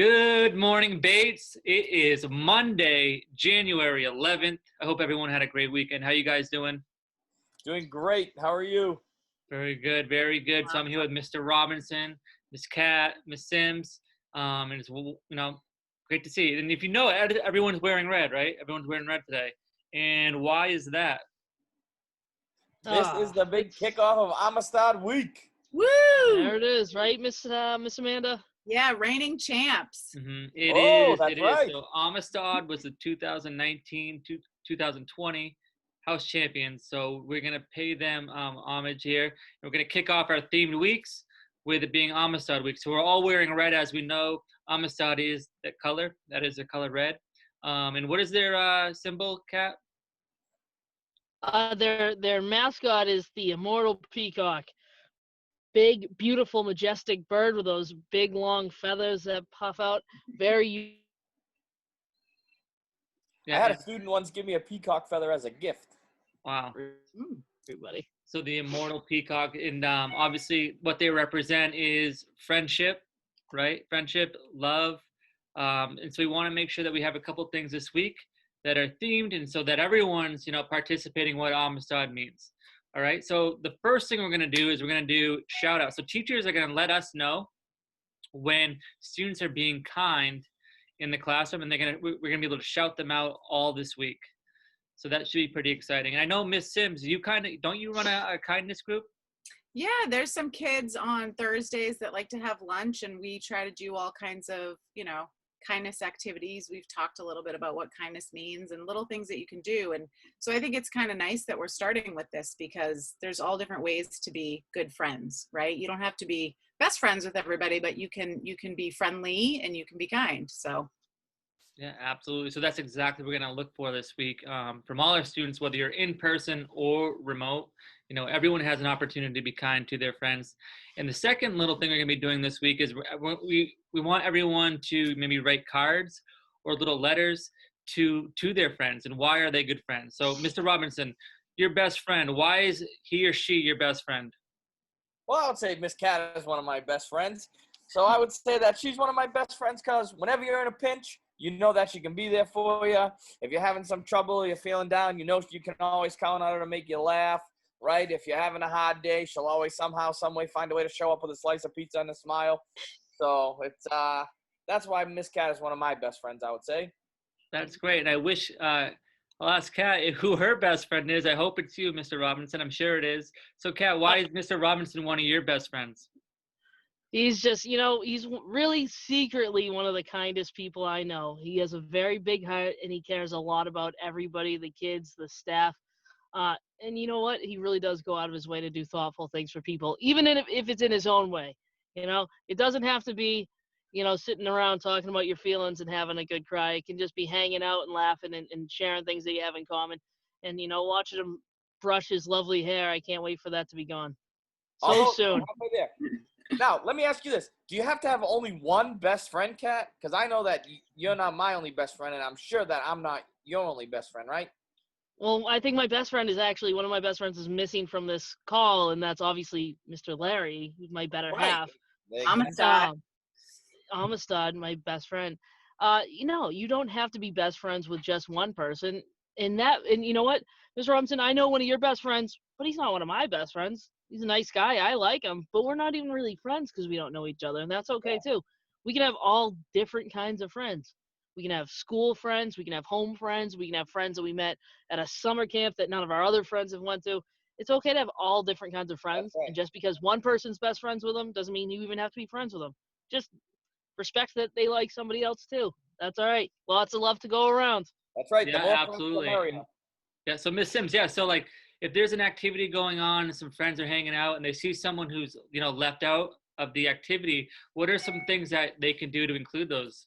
Good morning, Bates. It is Monday, January 11th. I hope everyone had a great weekend. How you guys doing? Doing great. How are you? Very good, very good. So I'm here with Mr. Robinson, Miss Cat, Miss Sims. And it's great to see. And if you know, everyone's wearing red, right? Everyone's wearing red today. And why is that? This is the big kickoff of Amistad Week. Woo! There it is, right, Miss Amanda? Yeah, reigning champs. It Oh, is. that's It is. right. So Amistad was the 2019 to 2020 house champions. So we're gonna pay them homage here. And we're gonna kick off our themed weeks with it being Amistad week. So we're all wearing red, as we know. Amistad is that color. That is the color red. And what is their symbol, Cat? Their mascot is the immortal peacock. Big, beautiful, majestic bird with those big, long feathers that puff out. I had a student once give me a peacock feather as a gift. Wow. Everybody. So the immortal peacock, and obviously what they represent is friendship, right? Friendship, love, and so we want to make sure that we have a couple things this week that are themed, and so that everyone's participating what Amistad means. All right. So the first thing we're going to do is we're going to do shout out. So teachers are going to let us know when students are being kind in the classroom, and we're going to be able to shout them out all this week. So that should be pretty exciting. And I know Miss Sims, don't you run a kindness group? Yeah, there's some kids on Thursdays that like to have lunch, and we try to do all kinds of, kindness activities. We've talked a little bit about what kindness means and little things that you can do. And so I think it's kind of nice that we're starting with this because there's all different ways to be good friends, right? You don't have to be best friends with everybody, but you can be friendly and you can be kind. So yeah, absolutely. So that's exactly what we're going to look for this week from all our students, whether you're in person or remote. Everyone has an opportunity to be kind to their friends. And the second little thing we're going to be doing this week is we want everyone to maybe write cards or little letters to their friends. And why are they good friends? So, Mr. Robinson, your best friend, why is he or she your best friend? Well, I would say Miss Cat is one of my best friends. So I would say that she's one of my best friends because whenever you're in a pinch, you know that she can be there for you. If you're having some trouble, you're feeling down, you know you can always count on her to make you laugh, right? If you're having a hard day, she'll always somehow, some way find a way to show up with a slice of pizza and a smile. So it's that's why Miss Cat is one of my best friends, I would say. That's great. And I wish I'll ask Kat who her best friend is. I hope it's you, Mr. Robinson. I'm sure it is. So, Kat, why is Mr. Robinson one of your best friends? He's just, he's really secretly one of the kindest people I know. He has a very big heart, and he cares a lot about everybody, the kids, the staff. And you know what? He really does go out of his way to do thoughtful things for people, even if it's in his own way. It doesn't have to be, sitting around talking about your feelings and having a good cry. It can just be hanging out and laughing and sharing things that you have in common. And, watching him brush his lovely hair, I can't wait for that to be gone so soon. There. Now, let me ask you this. Do you have to have only one best friend, Kat? Because I know that you're not my only best friend, and I'm sure that I'm not your only best friend, right? Well, I think my best friend is actually one of my best friends is missing from this call, and that's obviously Mr. Larry, who's my better half. Amistad, my best friend. You don't have to be best friends with just one person. And you know what, Mr. Robinson, I know one of your best friends, but he's not one of my best friends. He's a nice guy. I like him, but we're not even really friends because we don't know each other, and that's okay too. We can have all different kinds of friends. We can have school friends. We can have home friends. We can have friends that we met at a summer camp that none of our other friends have went to. It's okay to have all different kinds of friends, and just because one person's best friends with them doesn't mean you even have to be friends with them. Just respect that they like somebody else too. That's all right. Lots of love to go around. That's right. Yeah, absolutely. Yeah. So Miss Sims, yeah. So like, if there's an activity going on and some friends are hanging out and they see someone who's left out of the activity, what are some things that they can do to include those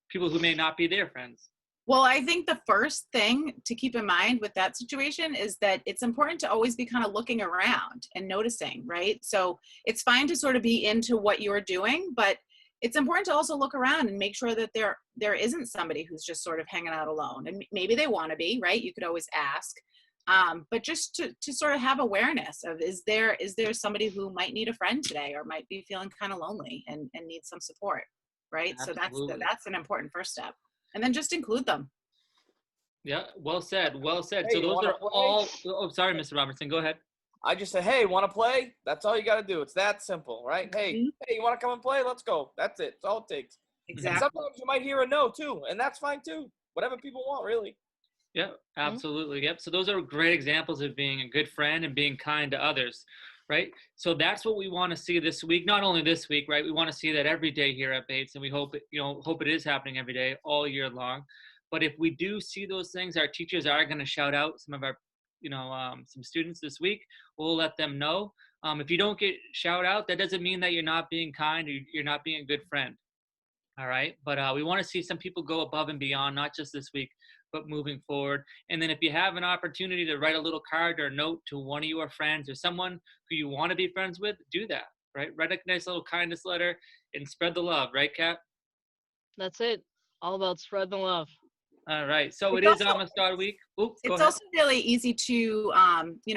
people who may not be their friends? Well, I think the first thing to keep in mind with that situation is that it's important to always be kind of looking around and noticing, right? So it's fine to sort of be into what you're doing, but it's important to also look around and make sure that there isn't somebody who's just sort of hanging out alone. And maybe they want to be, right? You could always ask. But just to sort of have awareness of, is there somebody who might need a friend today or might be feeling kind of lonely and needs some support? right? So Absolutely. that's an important first step. And then just include them. Yeah, well said. Well said. Hey, So you those wanna are play? all. Oh, sorry, Mr. Robertson. Go ahead. I just say, hey, want to play? That's all you got to do. It's that simple, right? Hey, Mhm. hey, you want to come and play? Let's go. That's it. It's all it takes. And Exactly. sometimes you might hear a no too, and that's fine too. Whatever people want, really. Yeah, absolutely. Yep. So those are great examples of being a good friend and being kind to others, right? So that's what we want to see this week. Not only this week, right? We want to see that every day here at Bates, and we hope it, hope it is happening every day, all year long. But if we do see those things, our teachers are going to shout out some of our, some students this week. We'll let them know. If you don't get shout out, that doesn't mean that you're not being kind or you're not being a good friend. All right. But we want to see some people go above and beyond, not just this week, but moving forward. And then if you have an opportunity to write a little card or note to one of your friends or someone who you want to be friends with, do that, right? Write a nice little kindness letter and spread the love, right, Kat? That's it. All about spreading the love. All right. So it It's is also- Amistad Week. Oop, go It's ahead. also really easy to,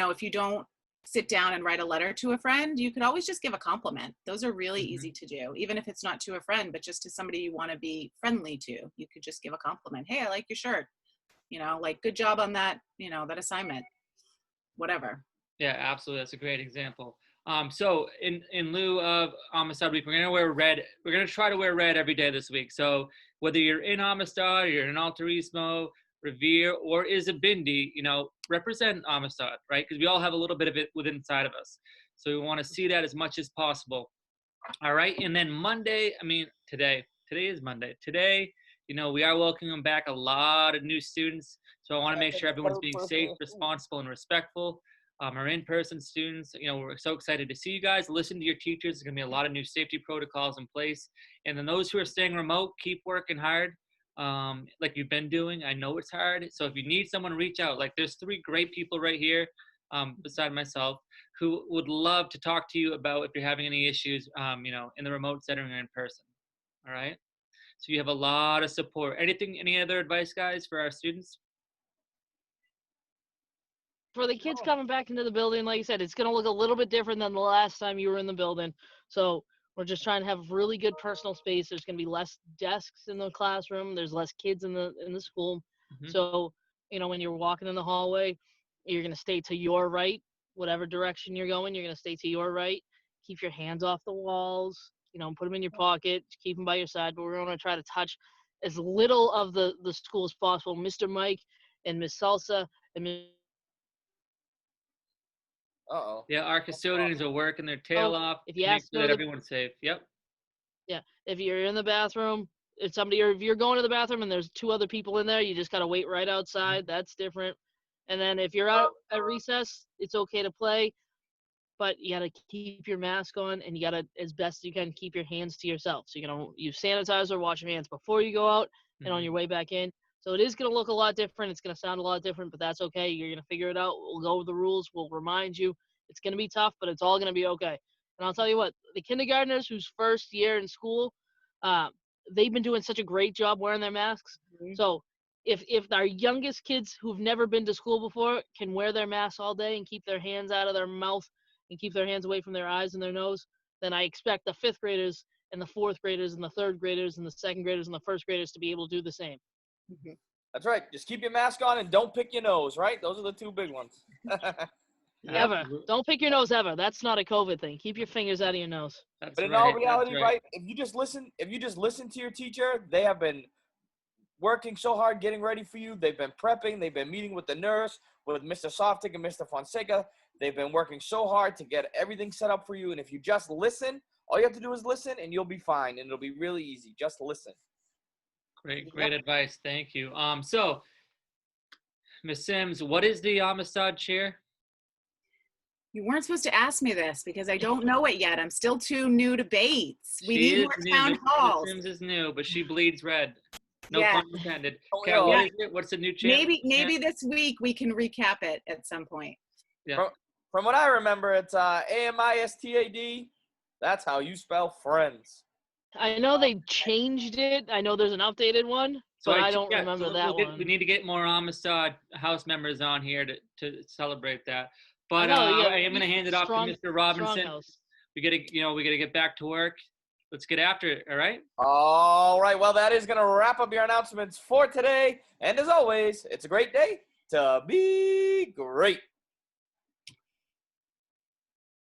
if you don't sit down and write a letter to a friend, you could always just give a compliment. Those are really Mhm. easy to do, even if it's not to a friend, but just to somebody you want to be friendly to. You could just give a compliment. Hey, I like your shirt. Like good job on that, that assignment, whatever. Yeah, absolutely. That's a great example. So in lieu of Amistad Week, we're gonna wear red. We're gonna try to wear red every day this week. So whether you're in Amistad, or you're in Altarismo, Revere, or Isabindi, represent Amistad, right? Because we all have a little bit of it within inside of us. So we want to see that as much as possible. All right. And then today is Monday. Today, we are welcoming back a lot of new students. So I want to make sure everyone's being safe, responsible, and respectful. Our in-person students, we're so excited to see you guys. Listen to your teachers. There's going to be a lot of new safety protocols in place. And then those who are staying remote, keep working hard like you've been doing. I know it's hard. So if you need someone, reach out. Like there's 3 great people right here beside myself who would love to talk to you about if you're having any issues, in the remote setting or in person. All right. So you have a lot of support. Any other advice, guys, for our students? For the kids coming back into the building, like you said, it's going to look a little bit different than the last time you were in the building. So we're just trying to have really good personal space. There's going to be less desks in the classroom. There's less kids in the school. Mhm. So, when you're walking in the hallway, you're going to stay to your right. Whatever direction you're going, you're going to stay to your right. Keep your hands off the walls, put them in your pocket, keep them by your side. But we're going to try to touch as little of the school as possible. Mr. Mike and Miss Salsa and Ms. Uh-oh. Yeah, our custodians are working their tail off if to you make ask sure that the- everyone's safe. Yep. Yeah, if you're in the bathroom, if you're going to the bathroom and there's 2 other people in there, you just gotta wait right outside. That's different. And then if you're out at recess, it's okay to play, but you gotta keep your mask on and you gotta, as best you can, keep your hands to yourself. So you're gonna use sanitizer, wash your hands before you go out and on Mhm. your way back in. So it is gonna look a lot different. It's gonna sound a lot different, but that's okay. You're gonna figure it out. We'll go over the rules. We'll remind you. It's gonna be tough, but it's all gonna be okay. And I'll tell you what, the kindergartners whose first year in school, uh, they've been doing such a great job wearing their masks. Mhm. So if our youngest kids who've never been to school before can wear their masks all day and keep their hands out of their mouth and keep their hands away from their eyes and their nose, then I expect the 5th graders and the 4th graders and the 3rd graders and the 2nd graders and the 1st graders to be able to do the same. Mhm. That's right. Just keep your mask on and don't pick your nose, right? Those are the 2 big ones. Ever. Absolutely. Don't pick your nose ever. That's not a COVID thing. Keep your fingers out of your nose. That's But in right. all That's reality, right. right, if you just listen to your teacher, they have been working so hard getting ready for you. They've been prepping. They've been meeting with the nurse, with Mr. Softic and Mr. Fonseca. They've been working so hard to get everything set up for you. And if you just listen, all you have to do is listen and you'll be fine. And it'll be really easy. Just listen. Great advice. Thank you. So Ms. Sims, what is the Amistad chair? You weren't supposed to ask me this because I don't know it yet. I'm still too new to Bates. We She need is more new. town Ms. halls. Sims is new, but she bleeds red. No Yeah. pun intended. Oh, Kat, yeah. what is it? What's the new chair? Maybe this week we can recap it at some point. Yeah. From what I remember, it's AMISTAD. That's how you spell friends. I know they changed it. I know there's an updated one, but I don't remember that one. We need to get more Amistad house members on here to celebrate that. But I know, yeah, I am going to hand it off to Mr. Robinson. Stronghouse. We gotta get back to work. let's get after it. All right. All right. Well, that is going to wrap up your announcements for today. And as always, it's a great day to be great.